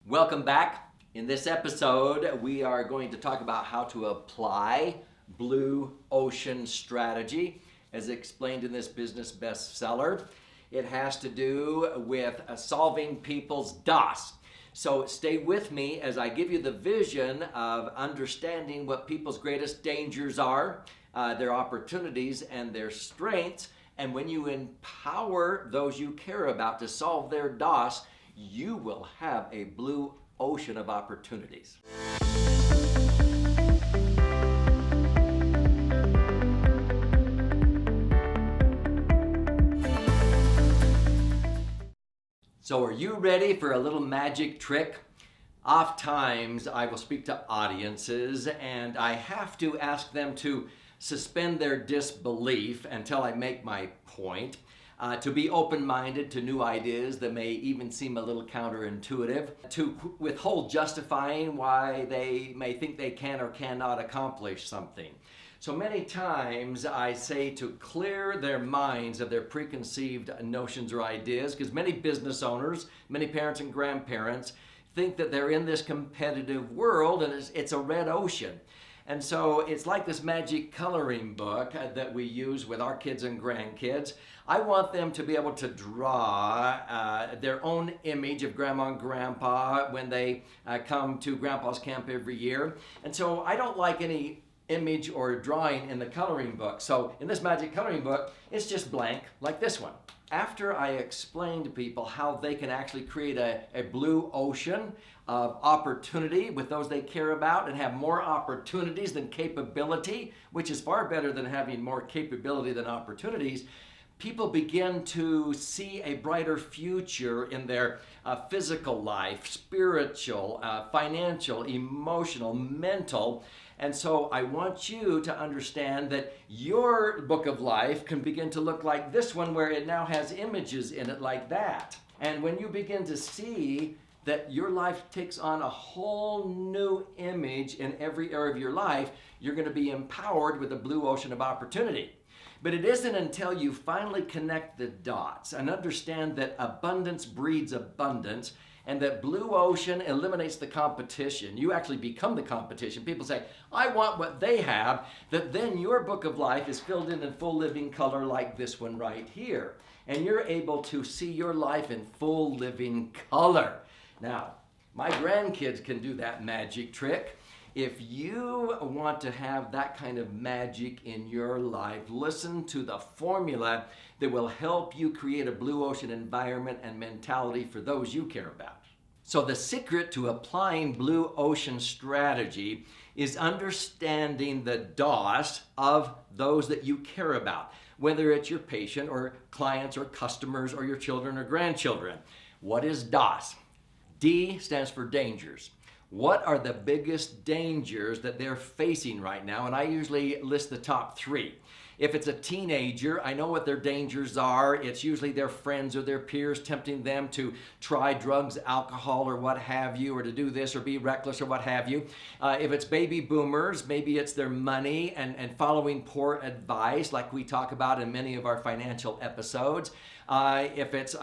Welcome back. In this episode, we are going to talk about how to apply blue ocean strategy as explained in this business bestseller. It has to do with solving people's DOS. So stay with me as I give you the vision of understanding what people's greatest dangers are, their opportunities and their strengths. And when you empower those you care about to solve their DOS, you will have a blue ocean of opportunities. So are you ready for a little magic trick? Oftentimes I will speak to audiences and I have to ask them to suspend their disbelief until I make my point. To be open-minded to new ideas that may even seem a little counterintuitive, to withhold justifying why they may think they can or cannot accomplish something. So many times I say to clear their minds of their preconceived notions or ideas, because many business owners, many parents and grandparents think that they're in this competitive world and it's a red ocean. And so it's like this magic coloring book that we use with our kids and grandkids. I want them to be able to draw their own image of grandma and grandpa when they come to grandpa's camp every year. And so I don't like any image or drawing in the coloring book. So in this magic coloring book, it's just blank like this one. After I explain to people how they can actually create a blue ocean of opportunity with those they care about and have more opportunities than capability, which is far better than having more capability than opportunities, people begin to see a brighter future in their physical life, spiritual, financial, emotional, mental. And so I want you to understand that your book of life can begin to look like this one, where it now has images in it like that. And when you begin to see that your life takes on a whole new image in every area of your life, you're going to be empowered with a blue ocean of opportunity. But it isn't until you finally connect the dots and understand that abundance breeds abundance, and that blue ocean eliminates the competition. You actually become the competition. People say, I want what they have, that then your book of life is filled in full living color like this one right here. And you're able to see your life in full living color. Now, my grandkids can do that magic trick. If you want to have that kind of magic in your life, listen to the formula that will help you create a blue ocean environment and mentality for those you care about. So the secret to applying blue ocean strategy is understanding the DOS of those that you care about, whether it's your patient or clients or customers or your children or grandchildren. What is DOS? D stands for dangers. What are the biggest dangers that they're facing right now? And I usually list the top three. If it's a teenager, I know what their dangers are. It's usually their friends or their peers tempting them to try drugs, alcohol, or what have you, or to do this or be reckless or what have you. If it's baby boomers, maybe it's their money and following poor advice like we talk about in many of our financial episodes. If it's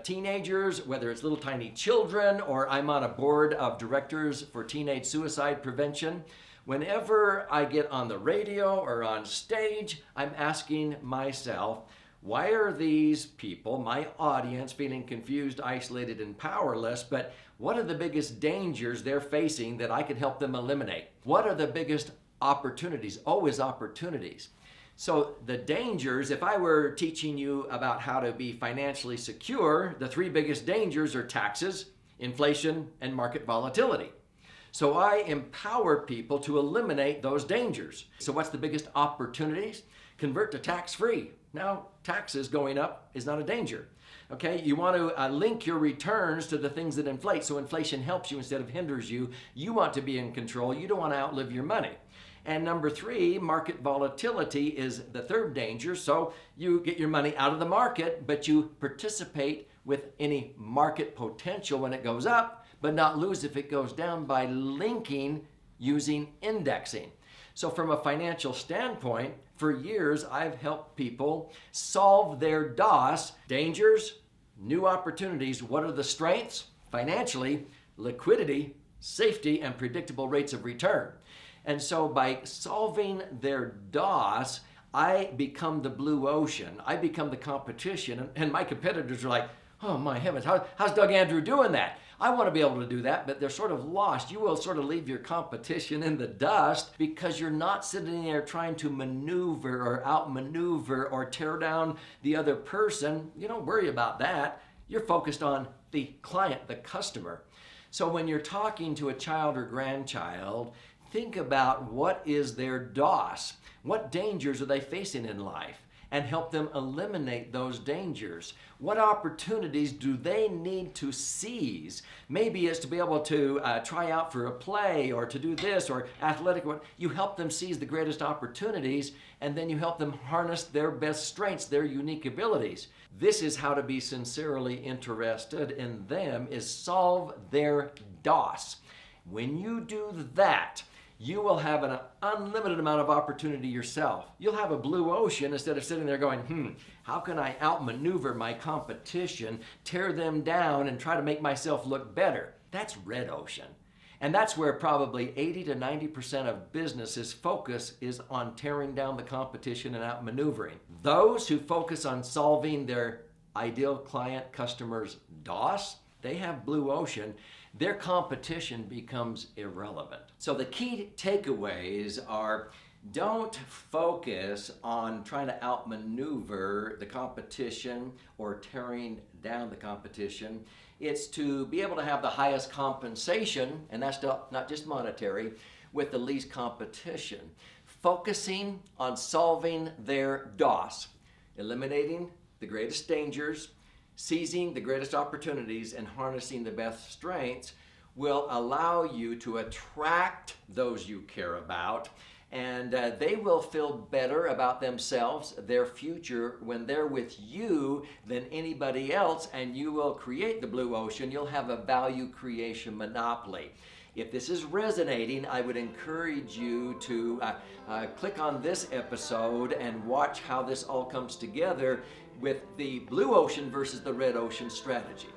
teenagers, whether it's little tiny children, or I'm on a board of directors for teenage suicide prevention, whenever I get on the radio or on stage, I'm asking myself, why are these people, my audience, feeling confused, isolated, and powerless? But what are the biggest dangers they're facing that I could help them eliminate? What are the biggest opportunities? Always opportunities. So the dangers, if I were teaching you about how to be financially secure, the three biggest dangers are taxes, inflation, and market volatility. So I empower people to eliminate those dangers. So what's the biggest opportunities? Convert to tax-free. Now, taxes going up is not a danger. Okay, you want to link your returns to the things that inflate. So inflation helps you instead of hinders you. You want to be in control. You don't want to outlive your money. And number three, market volatility is the third danger. So you get your money out of the market, but you participate with any market potential when it goes up, but not lose if it goes down by linking using indexing. So from a financial standpoint, for years, I've helped people solve their DOS, dangers, new opportunities. What are the strengths? Financially, liquidity, safety, and predictable rates of return. And so by solving their DOS, I become the blue ocean. I become the competition. And my competitors are like, oh my heavens, how's Doug Andrew doing that? I want to be able to do that, but they're sort of lost. You will sort of leave your competition in the dust because you're not sitting there trying to maneuver or outmaneuver or tear down the other person. You don't worry about that. You're focused on the client, the customer. So when you're talking to a child or grandchild, think about what is their DOS. What dangers are they facing in life? And help them eliminate those dangers. What opportunities do they need to seize? Maybe it's to be able to try out for a play or to do this or athletic. You help them seize the greatest opportunities, and then you help them harness their best strengths, their unique abilities. This is how to be sincerely interested in them, is solve their DOS. When you do that, you will have an unlimited amount of opportunity yourself. You'll have a blue ocean instead of sitting there going, how can I outmaneuver my competition, tear them down, and try to make myself look better? That's red ocean. And that's where probably 80 to 90% of businesses' focus is on tearing down the competition and outmaneuvering. Those who focus on solving their ideal client customers' DOS, they have blue ocean. Their competition becomes irrelevant. So the key takeaways are, don't focus on trying to outmaneuver the competition or tearing down the competition. It's to be able to have the highest compensation, and that's not just monetary, with the least competition. Focusing on solving their DOS, eliminating the greatest dangers, seizing the greatest opportunities, and harnessing the best strengths will allow you to attract those you care about, and they will feel better about themselves, their future, when they're with you than anybody else, and you will create the blue ocean. You'll have a value creation monopoly. If this is resonating, I would encourage you to click on this episode and watch how this all comes together with the blue ocean versus the red ocean strategy.